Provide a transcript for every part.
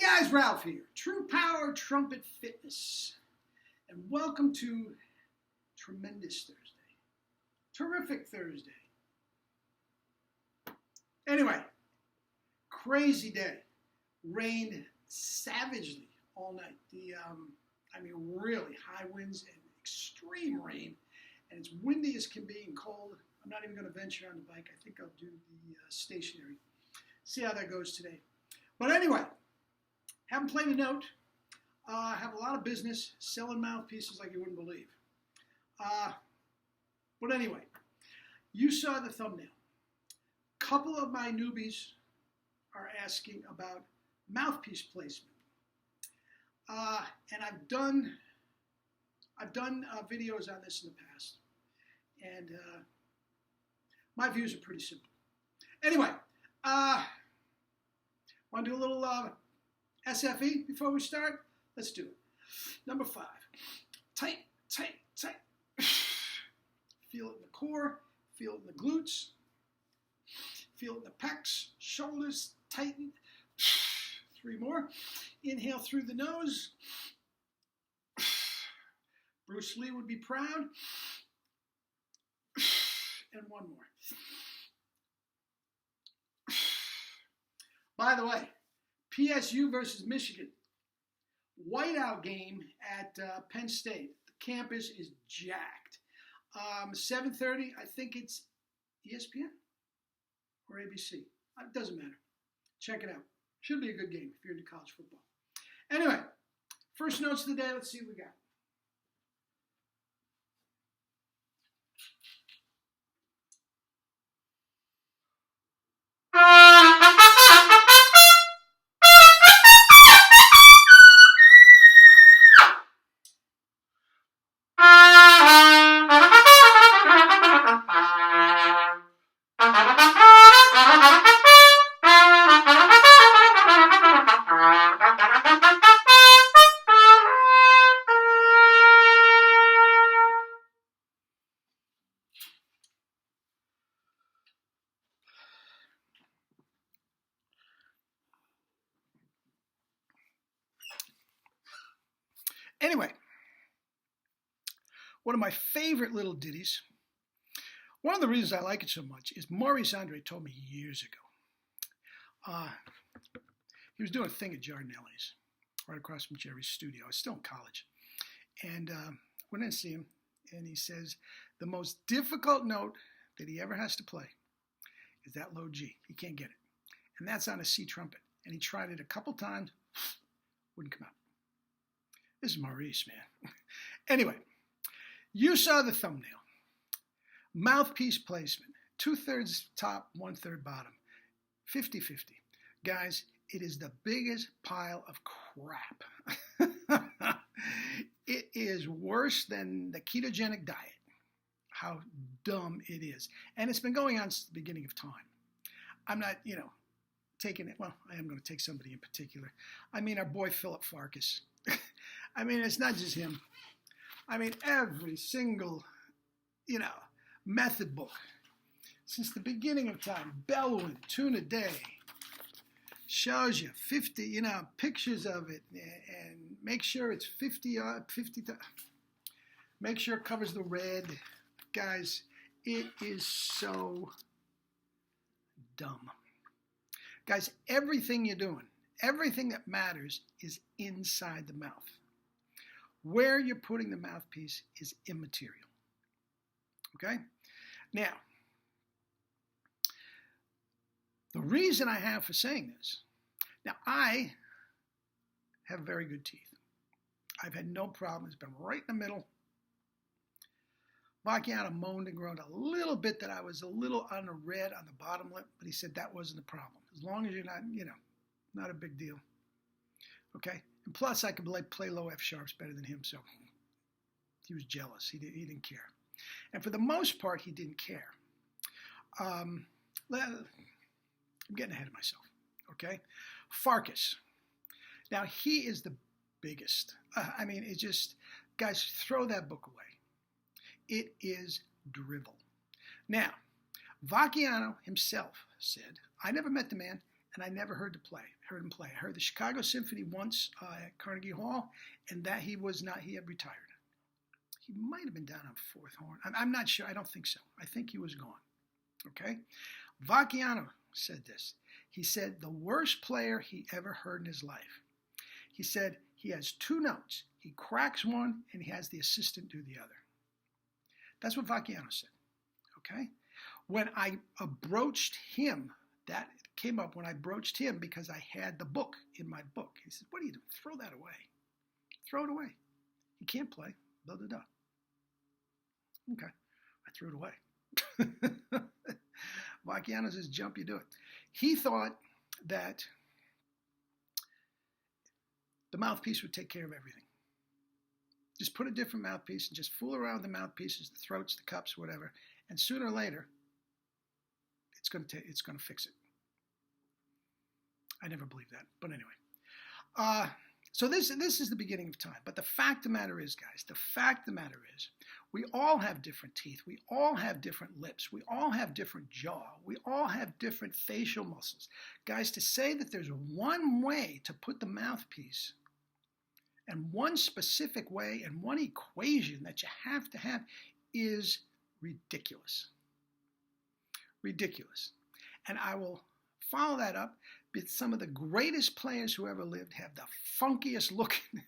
guys, Ralph here, True Power Trumpet Fitness, and welcome to Tremendous Thursday, Terrific Thursday. Anyway, crazy day, rained savagely all night. Really high winds and extreme rain, and it's windy as can be and cold. I'm not even going to venture on the bike. I think I'll do the stationary. See how that goes today. But anyway, haven't played a note. Have a lot of business selling mouthpieces like you wouldn't believe. But anyway, you saw the thumbnail. A couple of my newbies are asking about mouthpiece placement. And I've done videos on this in the past. And my views are pretty simple. Anyway, want to do a little SFE before we start? Let's do it. Number 5. Tight, tight, tight. Feel it in the core. Feel it in the glutes. Feel it in the pecs. Shoulders tighten. 3 more. Inhale through the nose. Bruce Lee would be proud. And 1 more. By the way, PSU versus Michigan. Whiteout game at Penn State. The campus is jacked. 7:30, I think it's ESPN or ABC. It doesn't matter. Check it out. Should be a good game if you're into college football. Anyway, first notes of the day. Let's see what we got. Anyway, one of my favorite little ditties, one of the reasons I like it so much is Maurice Andre told me years ago. He was doing a thing at Giardinelli's, right across from Jerry's studio. I was still in college. And went in to see him, and he says the most difficult note that he ever has to play is that low G. He can't get it. And that's on a C trumpet. And he tried it a couple times, wouldn't come out. This is Maurice, man. Anyway, you saw the thumbnail. Mouthpiece placement. 2/3 top, 1/3 bottom. 50-50. Guys, it is the biggest pile of crap. It is worse than the ketogenic diet. How dumb it is. And it's been going on since the beginning of time. I'm not, taking it. Well, I am going to take somebody in particular. I mean, our boy Philip Farkas. I mean, it's not just him. I mean, every single, method book since the beginning of time, Bellwood, Tuna Day, shows you 50, pictures of it, and make sure it's 50, make sure it covers the red. Guys, it is so dumb. Guys, everything you're doing, everything that matters is inside the mouth. Where you're putting the mouthpiece is immaterial. Okay? Now, the reason I have for saying this, now I have very good teeth. I've had no problem. It's been right in the middle. Vacchiano moaned and groaned a little bit that I was a little on the red on the bottom lip, but he said that wasn't the problem. As long as you're not, not a big deal. Okay? And plus, I could play low F sharps better than him, so he was jealous. He didn't care. And for the most part, he didn't care. I'm getting ahead of myself, okay? Farkas. Now, he is the biggest. It's just, guys, throw that book away. It is drivel. Now, Vacchiano himself said, I never met the man, and I never heard him play. I heard the Chicago Symphony once at Carnegie Hall, and that he had retired. He might have been down on fourth horn. I'm not sure. I don't think so. I think he was gone. Okay? Vacchiano said this. He said the worst player he ever heard in his life. He said he has two notes. He cracks one, and he has the assistant do the other. That's what Vacchiano said. Okay? When I broached him, that came up when I broached him because I had the book in my book. He said, what are you doing? Throw that away. Throw it away. You can't play. Blah, blah, blah. Okay. I threw it away. Vacchiano says, jump, you do it. He thought that the mouthpiece would take care of everything. Just put a different mouthpiece and just fool around with the mouthpieces, the throats, the cups, whatever, and sooner or later, it's going to fix it. I never believed that, but anyway. So this is the beginning of time. But the fact of the matter is, guys, we all have different teeth. We all have different lips. We all have different jaw. We all have different facial muscles. Guys, to say that there's one way to put the mouthpiece and one specific way and one equation that you have to have is ridiculous. Ridiculous. And I will follow that up with some of the greatest players who ever lived have the funkiest looking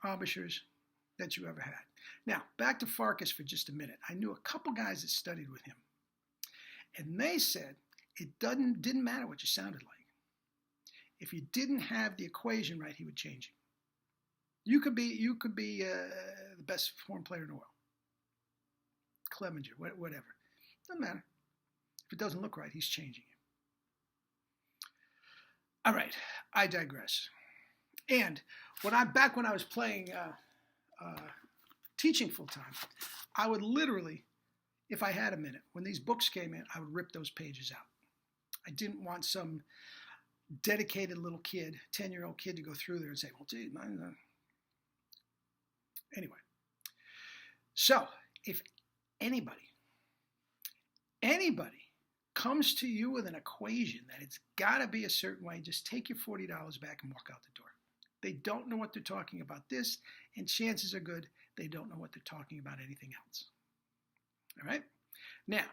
embouchures that you ever had. Now, back to Farkas for just a minute. I knew a couple guys that studied with him. And they said it didn't matter what you sounded like. If you didn't have the equation right, he would change it. You could be the best horn player in the world. Clevenger, whatever. Doesn't matter. If it doesn't look right, he's changing it. All right, I digress. And when I was playing, teaching full time, I would literally, if I had a minute, when these books came in, I would rip those pages out. I didn't want some dedicated little kid, 10-year-old kid, to go through there and say, well, gee, anyway. So if anybody comes to you with an equation that it's got to be a certain way, just take your $40 back and walk out the door. They don't know what they're talking about this, and chances are good they don't know what they're talking about anything else. All right? Now,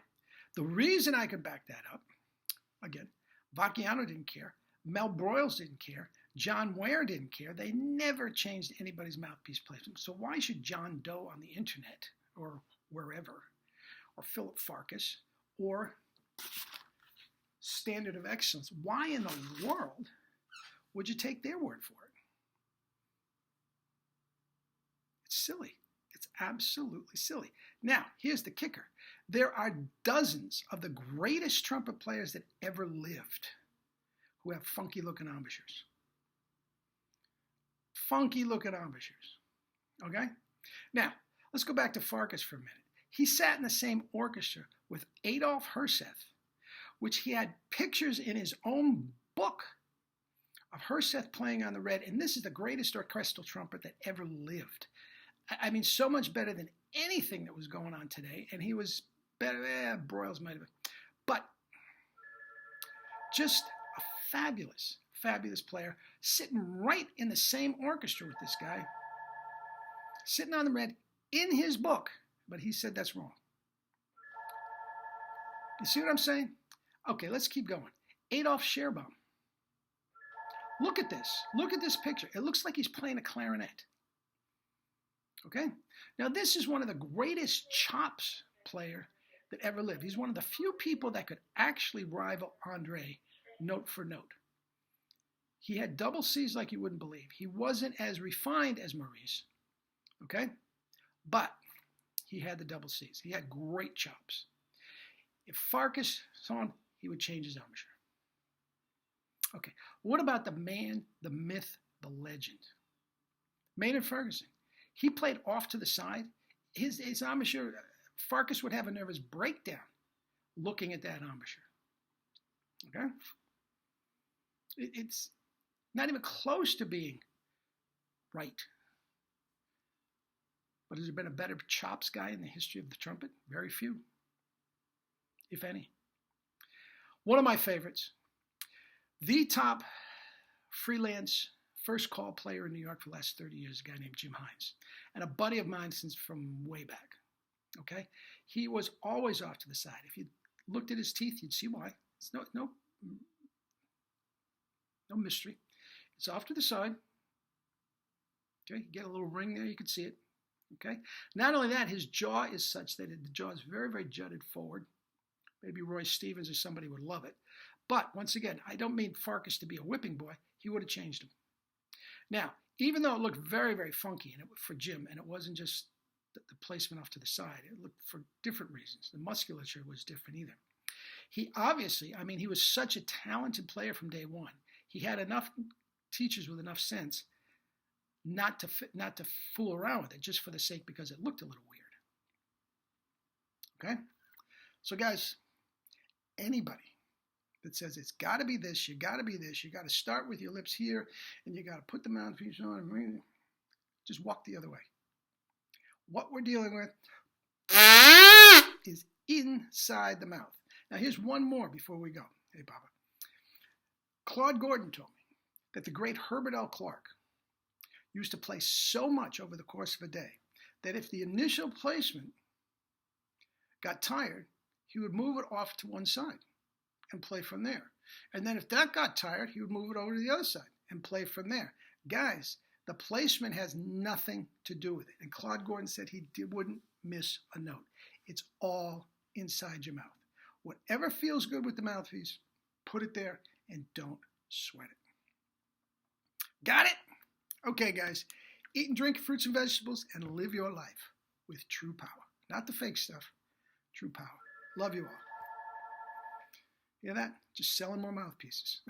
the reason I could back that up, again, Vacchiano didn't care. Mel Broyles didn't care. John Ware didn't care. They never changed anybody's mouthpiece placement. So why should John Doe on the internet or wherever, or Philip Farkas, or Standard of Excellence, why in the world would you take their word for it? It's silly. It's absolutely silly. Now, here's the kicker. There are dozens of the greatest trumpet players that ever lived who have funky-looking embouchures. Funky-looking embouchures. Okay? Now, let's go back to Farkas for a minute. He sat in the same orchestra with Adolf Herseth, which he had pictures in his own book of Herseth playing on the red, and this is the greatest orchestral trumpet that ever lived. I mean, so much better than anything that was going on today, and he was better, Broyles might have been, but just a fabulous, fabulous player, sitting right in the same orchestra with this guy, sitting on the red in his book, but he said that's wrong. You see what I'm saying? Okay, let's keep going. Adolf Scherbaum. Look at this. Look at this picture. It looks like he's playing a clarinet. Okay? Now, this is one of the greatest chops player that ever lived. He's one of the few people that could actually rival Andre note for note. He had double C's like you wouldn't believe. He wasn't as refined as Maurice. Okay? But he had the double C's. He had great chops. If Farkas saw him, he would change his embouchure. Okay, what about the man, the myth, the legend? Maynard Ferguson. He played off to the side. His embouchure, Farkas would have a nervous breakdown looking at that embouchure. Okay? It's not even close to being right. But has there been a better chops guy in the history of the trumpet? Very few, if any. One of my favorites, the top freelance first call player in New York for the last 30 years, a guy named Jim Hines, and a buddy of mine since from way back. Okay, he was always off to the side. If you looked at his teeth, you'd see why. It's no mystery. It's off to the side. Okay, you get a little ring there, you can see it. Okay, not only that, his jaw is such that the jaw is very, very jutted forward. Maybe Roy Stevens or somebody would love it. But once again, I don't mean Farkas to be a whipping boy. He would have changed him. Now, even though it looked very, very funky for Jim, and it wasn't just the placement off to the side, it looked for different reasons. The musculature was different either. He obviously, I mean, he was such a talented player from day one. He had enough teachers with enough sense not to fool around with it just for the sake because it looked a little weird. Okay? So guys, anybody that says it's got to be this, you got to be this, you got to start with your lips here, and you got to put the mouthpiece on, just walk the other way. What we're dealing with is inside the mouth. Now here's one more before we go. Hey, Papa. Claude Gordon told me that the great Herbert L. Clark used to play so much over the course of a day that if the initial placement got tired, he would move it off to one side and play from there. And then if that got tired, he would move it over to the other side and play from there. Guys, the placement has nothing to do with it. And Claude Gordon said he wouldn't miss a note. It's all inside your mouth. Whatever feels good with the mouthpiece, put it there and don't sweat it. Got it? Okay, guys. Eat and drink fruits and vegetables and live your life with true power. Not the fake stuff. True power. Love you all. Hear that? Just selling more mouthpieces.